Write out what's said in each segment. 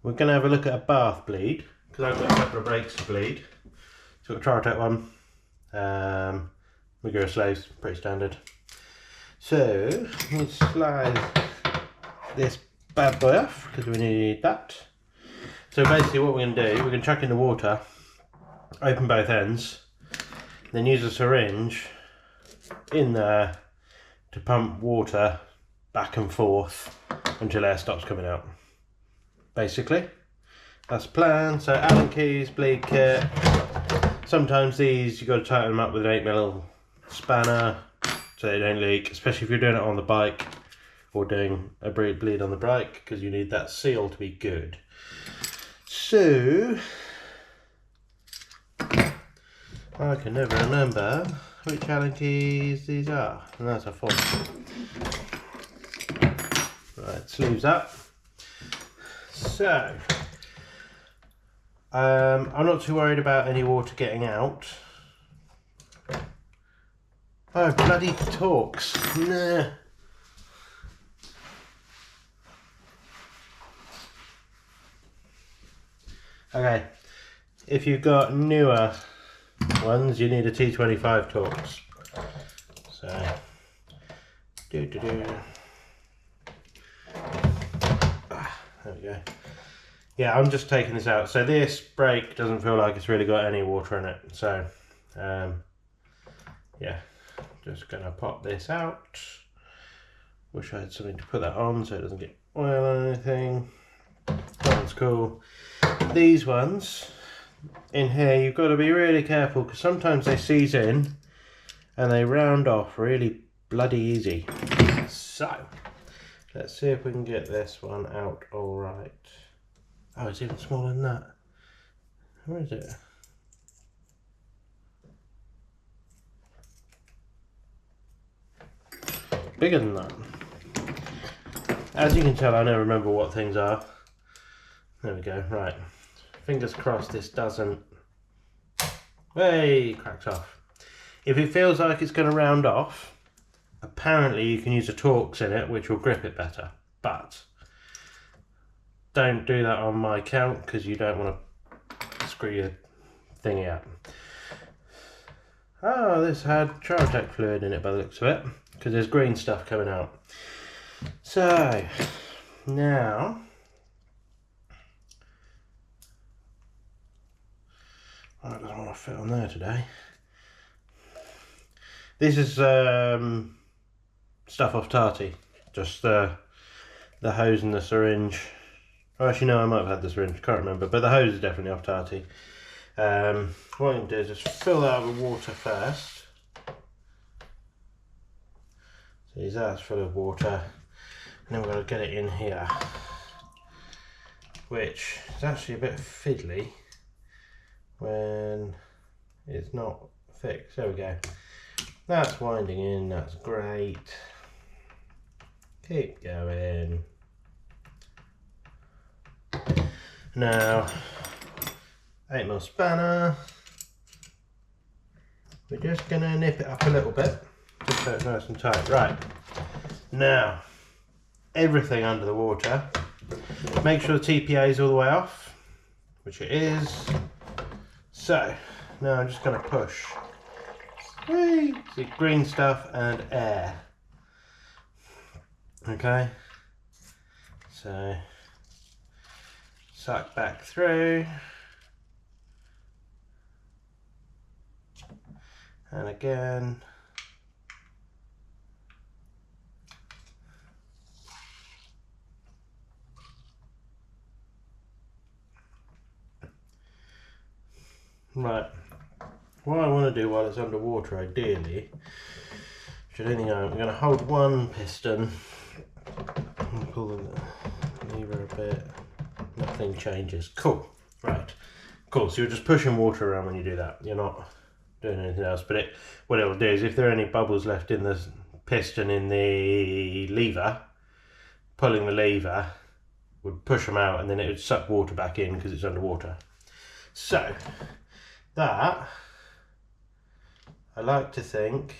we're going to have a look at a bath bleed, because I've got a couple of breaks to bleed. So we'll try that one. Magura slaves, pretty standard. So we'll slide this bad boy off because we need that. So basically what we're going to do, we're going to chuck in the water, open both ends, then use a syringe in there to pump water back and forth until air stops coming out. Basically, that's the plan. So Allen keys, bleed kit. Sometimes these you've got to tighten them up with an 8mm spanner so they don't leak, especially if you're doing it on the bike or doing a bleed on the bike, because you need that seal to be good. So I can never remember which Allen keys these are, and that's a 4. Right, sleeves up. So I'm not too worried about any water getting out. Oh, bloody Torx. Nah. Okay, if you've got newer ones, you need a T25 Torx. So, there we go. Yeah, I'm just taking this out. So this brake doesn't feel like it's really got any water in it. So, yeah, just gonna pop this out. Wish I had something to put that on so it doesn't get oil or anything. That one's cool. These ones in here, you've got to be really careful because sometimes they seize in and they round off really bloody easy. So, let's see if we can get this one out all right. Oh, it's even smaller than that. Where is it? Bigger than that. As you can tell, I never remember what things are. There we go, right. Fingers crossed this doesn't... Hey, cracked off. If it feels like it's going to round off, apparently you can use a Torx in it, which will grip it better. But don't do that on my count because you don't want to screw your thingy up. Oh, this had Tech fluid in it by the looks of it, because there's green stuff coming out. So, now, I don't want to fit on there today. This is stuff off Tarty, just the hose and the syringe. Oh, actually no, I might have had the syringe, can't remember, but the hose is definitely off Tarty. What I'm going to do is just fill that up with water first. See, that's full of water, and then we're going to get it in here, which is actually a bit fiddly when it's not fixed. There we go. That's winding in, that's great. Keep going. Now, 8mm spanner. We're just going to nip it up a little bit, just so it's nice and tight. Right, now, everything under the water. Make sure the TPA is all the way off, which it is. So, now I'm just going to push. Whee! See, green stuff and air. Okay, so suck back through, and again. Right, what I want to do while it's underwater, ideally, should only know, I'm going to hold one piston and pull the lever a bit. Nothing changes. Cool. Right. Cool. So you're just pushing water around when you do that. You're not doing anything else. But what it'll do is if there are any bubbles left in the piston in the lever, pulling the lever would push them out, and then it would suck water back in because it's underwater. So that, I like to think,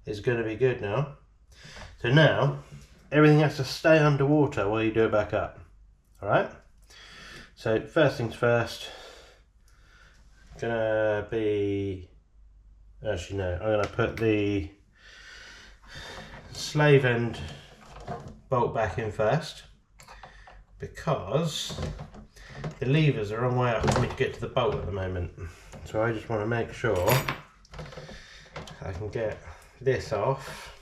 is going to be good now. So now, everything has to stay underwater while you do it back up. Alright? So first things first, gonna be, actually no, I'm gonna put the slave end bolt back in first, because the levers are a long way up for me to get to the bolt at the moment. So I just want to make sure I can get this off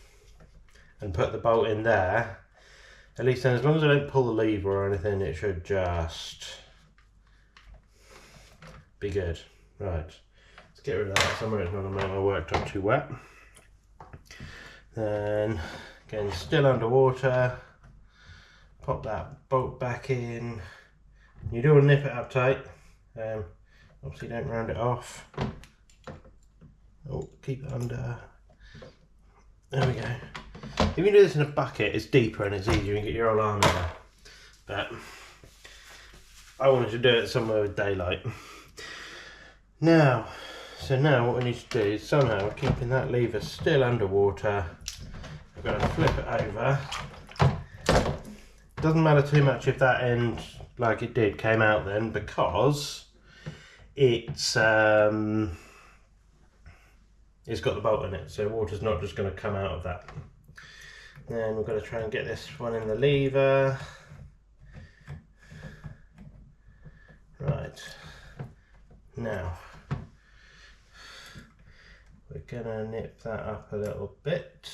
and put the bolt in there. At least then, as long as I don't pull the lever or anything, it should just be good. Right, let's get rid of that somewhere. It's not going to make my worktop too wet. Then, again, still underwater, pop that bolt back in. You do want to nip it up tight. Obviously don't round it off. Oh, keep it under. There we go. If you do this in a bucket, it's deeper and it's easier. You can get your whole arm in there. But I wanted to do it somewhere with daylight. Now what we need to do is somehow, keeping that lever still underwater, we're going to flip it over. It doesn't matter too much if that end, like it did, came out then, because it's got the bolt in it, so water's not just going to come out of that. Then we're going to try and get this one in the lever. Right, now we're going to nip that up a little bit,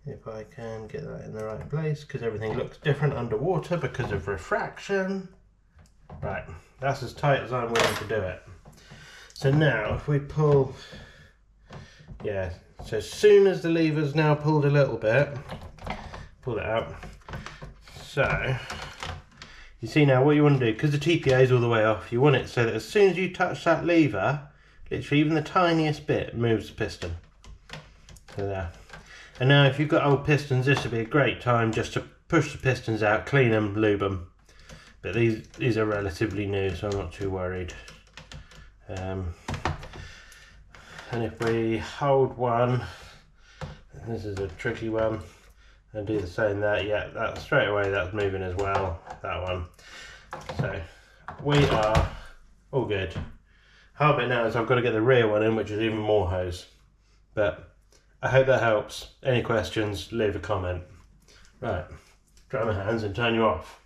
if I can get that in the right place, because everything looks different underwater because of refraction. Right, that's as tight as I'm willing to do it. So now if we pull, yeah, so as soon as the lever's now pulled a little bit, pull it out. So you see now what you want to do, because the TPA is all the way off, you want it so that as soon as you touch that lever, literally even the tiniest bit moves the piston. So there. And now if you've got old pistons, this would be a great time just to push the pistons out, clean them, lube them. But these are relatively new, so I'm not too worried. And if we hold one, this is a tricky one, and do the same there, yeah, that straight away that's moving as well, that one. So we are all good. Hard bit now is I've got to get the rear one in, which is even more hose. But I hope that helps. Any questions, leave a comment. Right, dry my hands and turn you off.